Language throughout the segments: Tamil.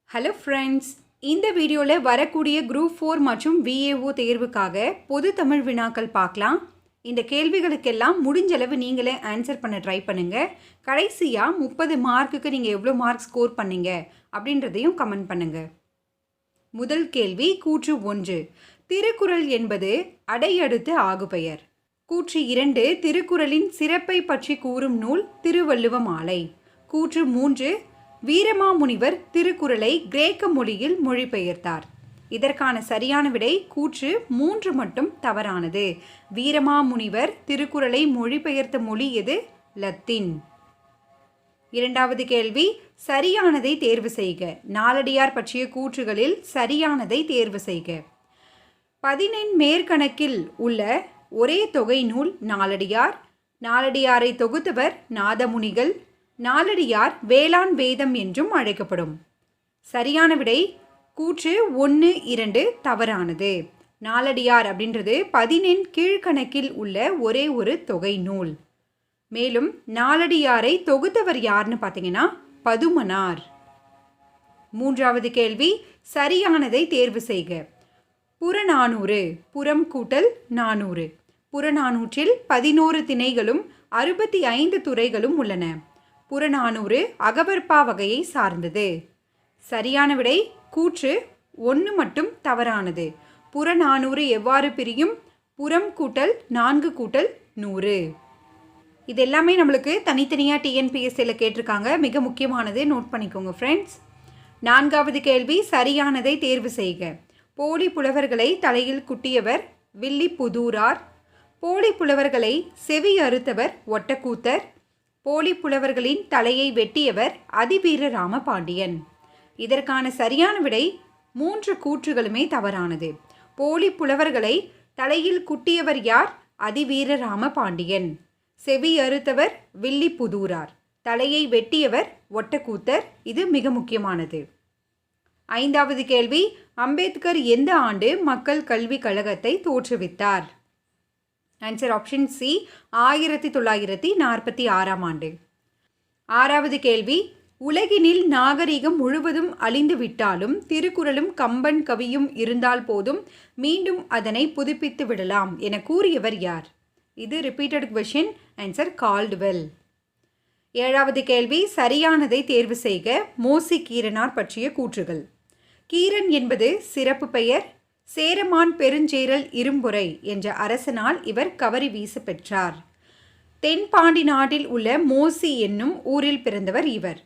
ஹலோ ஃப்ரெண்ட்ஸ், இந்த வீடியோவில் வரக்கூடிய குரூப் 4 மற்றும் VAO தேர்வுக்காக பொது தமிழ் வினாக்கள் பார்க்கலாம். இந்த கேள்விகளுக்கெல்லாம் முடிஞ்சளவு நீங்களே ஆன்சர் பண்ண ட்ரை பண்ணுங்கள். கடைசியாக 30 மார்க்குக்கு நீங்கள் எவ்வளோ மார்க் ஸ்கோர் பண்ணீங்க அப்படின்றதையும் கமெண்ட் பண்ணுங்கள். முதல் கேள்வி, கூற்று 1, திருக்குறள் என்பது அடையடுத்து ஆகுபெயர். கூற்று 2, திருக்குறளின் சிறப்பை பற்றி கூறும் நூல் திருவள்ளுவ மாலை. கூற்று 3, வீரமாமுனிவர் திருக்குறளை கிரேக்க மொழியில் மொழிபெயர்த்தார். இதற்கான சரியான விடை கூற்று 3 மட்டும் தவறானது. வீரமாமுனிவர் திருக்குறளை மொழிபெயர்த்த மொழி எது? லத்தீன். இரண்டாவது கேள்வி, சரியானதை தேர்வு செய்க. நாலடியார் பற்றிய கூற்றுகளில் சரியானதை தேர்வு செய்க. 15 மேற்கணக்கில் உள்ள ஒரே தொகை நூல் நாலடியார். நாலடியாரை தொகுத்தவர் நாதமுனிகள். நாலடியார் வேளாண் வேதம் என்றும் அழைக்கப்படும். சரியான விடை கூற்று 1, 2 தவறானது. நாலடியார் அப்படின்றது 15 கீழ்கணக்கில் உள்ள ஒரே ஒரு தொகை நூல். மேலும் நாலடியாரை தொகுத்தவர் யாருன்னு பார்த்தீங்கன்னா பதுமனார். மூன்றாவது கேள்வி, சரியானதை தேர்வு செய்க. புறநானூறு, புறம் கூட்டல் 400. புறநானூற்றில் 11 திணைகளும் 65 துறைகளும் உள்ளன. புறநானூறு அகவற்பா வகையை சார்ந்தது. சரியான விடை கூற்று 1 மட்டும் தவறானது. புறநானூறு எவ்வாறு பிரியும்? புறம் கூட்டல் 4 கூட்டல் 100. இது எல்லாமே நம்மளுக்கு தனித்தனியாக TNPSCயில் கேட்டிருக்காங்க. மிக முக்கியமானது, நோட் பண்ணிக்கோங்க ஃப்ரெண்ட்ஸ். நான்காவது கேள்வி, சரியானதை தேர்வு செய்க. போலி புலவர்களை தலையில் குட்டியவர் வில்லிபுதூரார். போலி புலவர்களை செவி அறுத்தவர் ஒட்டக்கூத்தர். போலி புலவர்களின் தலையை வெட்டியவர் அதிவீரராம பாண்டியன். இதற்கான சரியான விடை 3 கூற்றுகளுமே தவறானது. போலி புலவர்களை தலையில் குட்டியவர் யார்? அதிவீரராம பாண்டியன். செவி அறுத்தவர் வில்லிபுதூரார். தலையை வெட்டியவர் ஒட்டக்கூத்தர். இது மிக முக்கியமானது. ஐந்தாவது கேள்வி, அம்பேத்கர் எந்த ஆண்டு மக்கள் கல்விக் கழகத்தை தோற்றுவித்தார்? ஆன்சர் ஆப்ஷன் சி, 1946ஆம் ஆண்டு. ஆறாவது கேள்வி, உலகினில் நாகரிகம் முழுவதும் அழிந்து விட்டாலும் திருக்குறளும் கம்பன் கவியும் இருந்தால் போதும், மீண்டும் அதனை புதுப்பித்து விடலாம் என கூறியவர் யார்? இது ரிப்பீட்டட் கொஷின். Answer Caldwell. ஏழாவது கேள்வி, சரியானதை தேர்வு செய்க. மோசி கீரனார் பற்றிய கூற்றுகள். கீரன் என்பது சிறப்பு பெயர். சேரமான் பெருஞ்சேரல் இரும்பொறை என்ற அரசனால் இவர் கவரி வீச பெற்றார். தென்பாண்டி நாட்டில் உள்ள மோசி என்னும் ஊரில் பிறந்தவர் இவர்.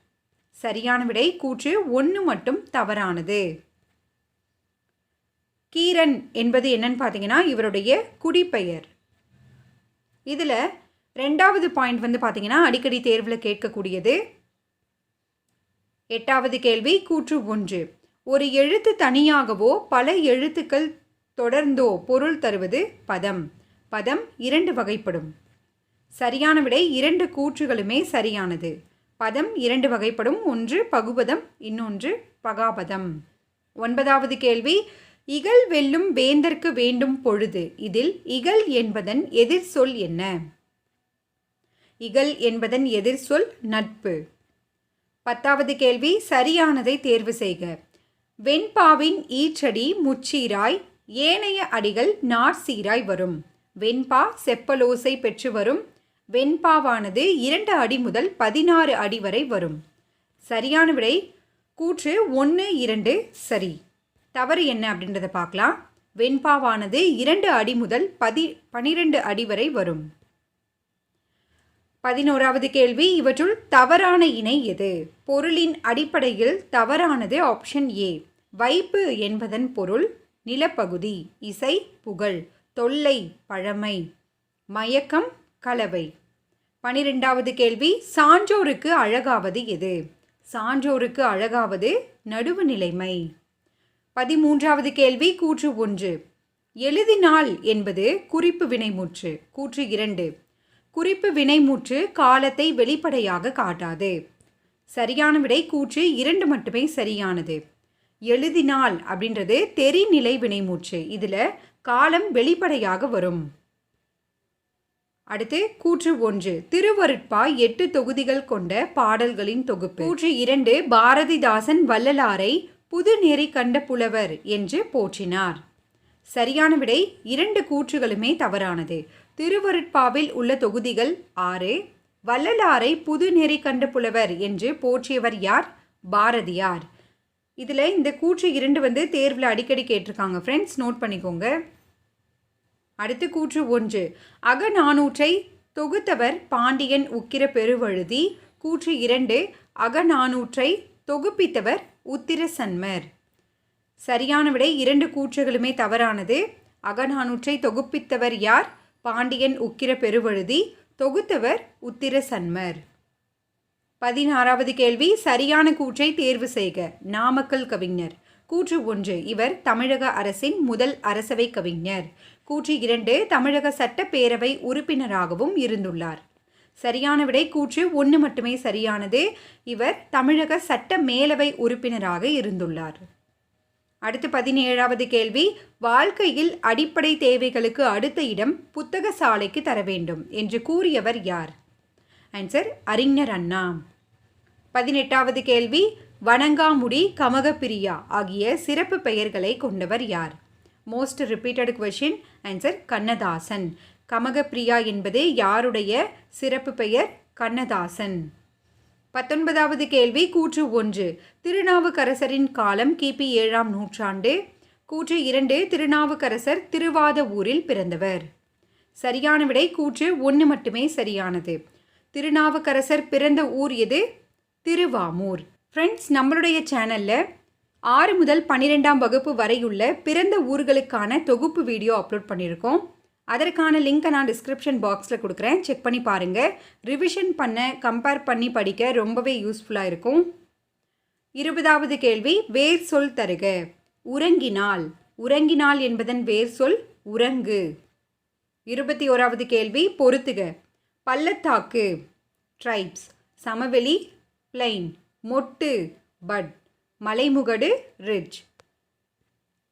சரியான விடை கூற்று 1 மட்டும் தவறானது. கீரன் என்பது என்னன்னு பார்த்தீங்கன்னா இவருடைய குடிப்பெயர். இதில் 2வது பாயிண்ட் வந்து பார்த்தீங்கன்னா அடிக்கடி தேர்வில் கேட்கக்கூடியது. 8வது கேள்வி, கூற்று 1, ஒரு எழுத்து தனியாகவோ பல எழுத்துக்கள் தொடர்ந்தோ பொருள் தருவது பதம். பதம் 2 வகைப்படும். சரியான விடை 2 கூற்றுகளுமே சரியானது. பதம் 2 வகைப்படும். ஒன்று பகுபதம், இன்னொன்று பகாபதம். 9வது கேள்வி, இகல் வெல்லும் வேந்தற்கு வேண்டும் பொழுது. இதில் இகல் என்பதன் எதிர் சொல் என்ன? இகல் என்பதன் எதிர் சொல் நட்பு. 10வது கேள்வி, சரியானதை தேர்வு செய்க. வெண்பாவின் ஈற்றடி முச்சீராய், ஏனைய அடிகள் நாற்சீராய் வரும். வெண்பா செப்பலோசை பெற்று வரும். வெண்பாவானது 2 அடி முதல் 16 அடி வரை வரும். சரியான விடை கூற்று 1, 2 சரி. தவறு என்ன அப்படின்றத பார்க்கலாம். வெண்பாவானது 2 அடி முதல் 12 அடி வரை வரும். 11வது கேள்வி, இவற்றுள் தவறான இணை எது? பொருளின் அடிப்படையில் தவறானது ஆப்ஷன் ஏ. வைப்பு என்பதன் பொருள் நிலப்பகுதி, இசை புகழ், தொல்லை பழமை, மயக்கம் கலவை. 12வது கேள்வி, சான்றோருக்கு அழகாவது எது? சான்றோருக்கு அழகாவது நடுவு நிலைமை. 13வது கேள்வி, கூற்று 1, எழுதினாள் என்பது குறிப்பு வினைமுற்று. கூற்று 2, குறிப்பு வினைமுற்று காலத்தை வெளிப்படையாக காட்டாது. சரியான விடை கூற்று 2 மட்டுமே சரியானது. எழுதினாள் அப்படின்றது தெரிநிலை வினைமுற்று. இதில் காலம் வெளிப்படையாக வரும். அடுத்து கூற்று 1, திருவருட்பா 8 தொகுதிகள் கொண்ட பாடல்களின் தொகுப்பு. கூற்று 2, பாரதிதாசன் வள்ளலாரை புது நெறி கண்ட புலவர் என்று போற்றினார். சரியான விடை 2 கூற்றுகளுமே தவறானது. திருவருட்பாவில் உள்ள தொகுதிகள் 6. வள்ளலாரை புது நெறி கண்ட புலவர் என்று போற்றியவர் யார்? பாரதியார். இதில் இந்த கூற்று 2 தேர்வில் அடிக்கடி கேட்டிருக்காங்க ஃப்ரெண்ட்ஸ், நோட் பண்ணிக்கோங்க. அடுத்து கூற்று 1. அகநானூற்றை தொகுத்தவர் பாண்டியன் உக்கிர பெருவழுதி. கூற்று 2. அகநானூற்றை தொகுப்பித்தவர் உத்திரசன்மர். சரியான விடை 2 கூற்றுகளுமே தவறானது. அகநானூற்றை தொகுப்பித்தவர் யார்? பாண்டியன் உக்கிர பெருவழுதி. தொகுத்தவர் உத்திரசன்மர். 16வது கேள்வி. சரியான கூற்றை தேர்வு செய்க. நாமக்கல் கவிஞர். கூற்று 1. இவர் தமிழக அரசின் முதல் அரசவை கவிஞர். கூற்று 2. தமிழக சட்டப்பேரவை உறுப்பினராகவும் இருந்துள்ளார். சரியான விடை கூற்று 1 மட்டுமே சரியானது. இவர் தமிழக சட்ட மேலவை உறுப்பினராக இருந்துள்ளார். அடுத்து 17வது கேள்வி. வாழ்க்கையில் அடிப்படை தேவைகளுக்கு அடுத்த இடம் புத்தக சாலைக்கு தர வேண்டும் என்று கூறியவர் யார்? ஆன்சர் அறிஞர் அண்ணா. 18வது கேள்வி. வணங்காமுடி, கமகப்பிரியா ஆகிய சிறப்பு பெயர்களை கொண்டவர் யார்? Most repeated question. Answer Kannadasan. Kamagapriya என்பது யாருடைய சிறப்பு பெயர்? கண்ணதாசன். 19வது கேள்வி. கூற்று 1. திருநாவுக்கரசரின் காலம் கிபி 7ஆம் நூற்றாண்டு. கூற்று 2. திருநாவுக்கரசர் திருவாதவூரில் பிறந்தவர். சரியான விடை கூற்று 1 மட்டுமே சரியானது. திருநாவுக்கரசர் பிறந்த ஊர் எது? திருவாமூர். ஃப்ரெண்ட்ஸ், நம்மளுடைய சேனலில் 6 முதல் 12ஆம் வகுப்பு வரையுள்ள பிறந்த ஊர்களுக்கான தொகுப்பு வீடியோ அப்லோட் பண்ணியிருக்கோம். அதற்கான லிங்க்கை நான் டிஸ்கிரிப்ஷன் பாக்ஸில் கொடுக்குறேன், செக் பண்ணி பாருங்கள். ரிவிஷன் பண்ண, கம்பேர் பண்ணி படிக்க ரொம்பவே யூஸ்ஃபுல்லாக இருக்கும். 20வது கேள்வி. வேர் சொல் தருக. உறங்கினால். உறங்கினால் என்பதன் வேர் சொல் உறங்கு. 21வது கேள்வி. பொறுத்துக. பள்ளத்தாக்கு ட்ரைப்ஸ், சமவெளி பிளைன், மொட்டு பட், மலைமுகடு ரிட்ஜ்.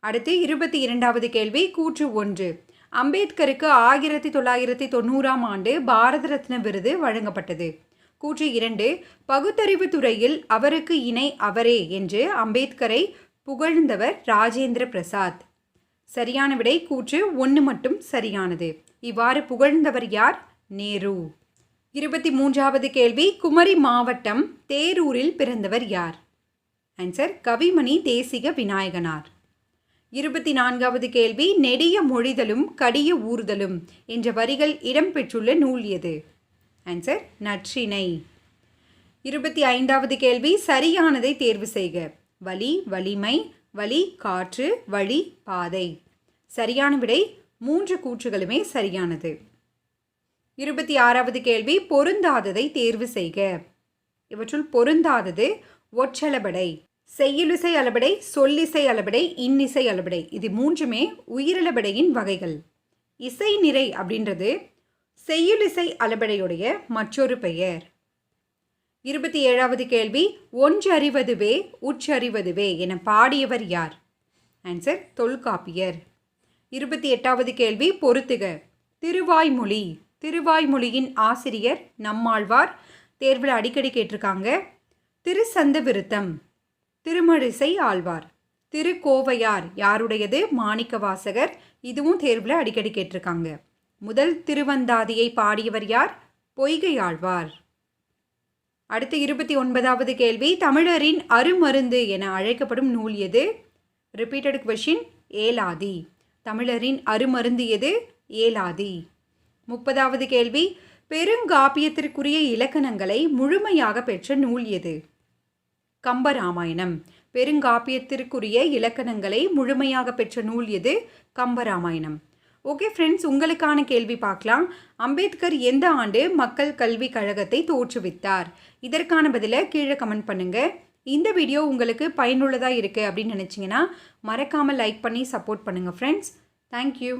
அடுத்து 22வது கேள்வி. கூற்று 1. அம்பேத்கருக்கு 1990ஆம் ஆண்டு பாரத ரத்ன விருது வழங்கப்பட்டது. கூற்று 2. பகுத்தறிவு துறையில் அவருக்கு இணை அவரே என்று அம்பேத்கரை புகழ்ந்தவர் ராஜேந்திர பிரசாத். சரியான விடை கூற்று 1 மட்டும் சரியானது. இவ்வாறு புகழ்ந்தவர் யார்? நேரு. 23வது கேள்வி. குமரி மாவட்டம் தேரூரில் பிறந்தவர் யார்? ஆன்சர் கவிமணி தேசிக விநாயகனார். 24வது கேள்வி. நெடிய மொழிதலும் கடிய ஊர்தலும் என்ற வரிகள் இடம்பெற்றுள்ள நூல் எது? ஆன்சர் நற்றிணை. 25வது கேள்வி. சரியானதை தேர்வு செய்க. வலி, வலிமை, வழி, காற்று, வழி, பாதை. சரியான விடை 3 கூற்றுகளுமே சரியானது. 26வது கேள்வி. பொருந்தாததை தேர்வு செய்க. இவற்றுள் பொருந்தாதது ஒற்றளபடை, செய்யுளிசை அளபடை, சொல்லிசை அளபடை, இன்னிசை அளபடை. இது 3மே உயிரிழபடையின் வகைகள். இசை நிறை அப்படின்றது செய்யுளிசை அளபடையுடைய மற்றொரு பெயர். 27வது கேள்வி. ஒன்றறிவதுவே உற்றறிவதுவே என பாடியவர் யார்? ஆன்சர் தொல்காப்பியர். 28வது கேள்வி. பொறுத்துக. திருவாய்மொழி. திருவாய்மொழியின் ஆசிரியர் நம்மாழ்வார். தேர்வில் அடிக்கடி கேட்டிருக்காங்க. திருசந்த விருத்தம் திருமழிசை ஆழ்வார். திருக்கோவையார் யாருடையது? மாணிக்கவாசகர். இதுவும் தேர்வில் அடிக்கடி கேட்டிருக்காங்க. முதல் திருவந்தாதியை பாடியவர் யார்? பொய்கை ஆழ்வார். அடுத்து 29வது கேள்வி. தமிழரின் அருமருந்து என அழைக்கப்படும் நூல் எது? Repeated question. ஏலாதி. தமிழரின் அருமருந்து எது? ஏலாதி. 30வது கேள்வி. பெருங்காப்பியத்திற்குரிய இலக்கணங்களை முழுமையாக பெற்ற நூல் எது? கம்பராமாயணம். பெருங்காப்பியத்திற்குரிய இலக்கணங்களை முழுமையாக பெற்ற நூல் எது? கம்பராமாயணம். ஓகே ஃப்ரெண்ட்ஸ், உங்களுக்கான கேள்வி பார்க்கலாம். அம்பேத்கர் எந்த ஆண்டு மக்கள் கல்விக் கழகத்தை தோற்றுவித்தார்? இதற்கான பதிலை கீழே கமெண்ட் பண்ணுங்கள். இந்த வீடியோ உங்களுக்கு பயனுள்ளதாக இருக்குது அப்படின்னு நினச்சிங்கன்னா மறக்காமல் லைக் பண்ணி சப்போர்ட் பண்ணுங்கள் ஃப்ரெண்ட்ஸ். தேங்க்யூ.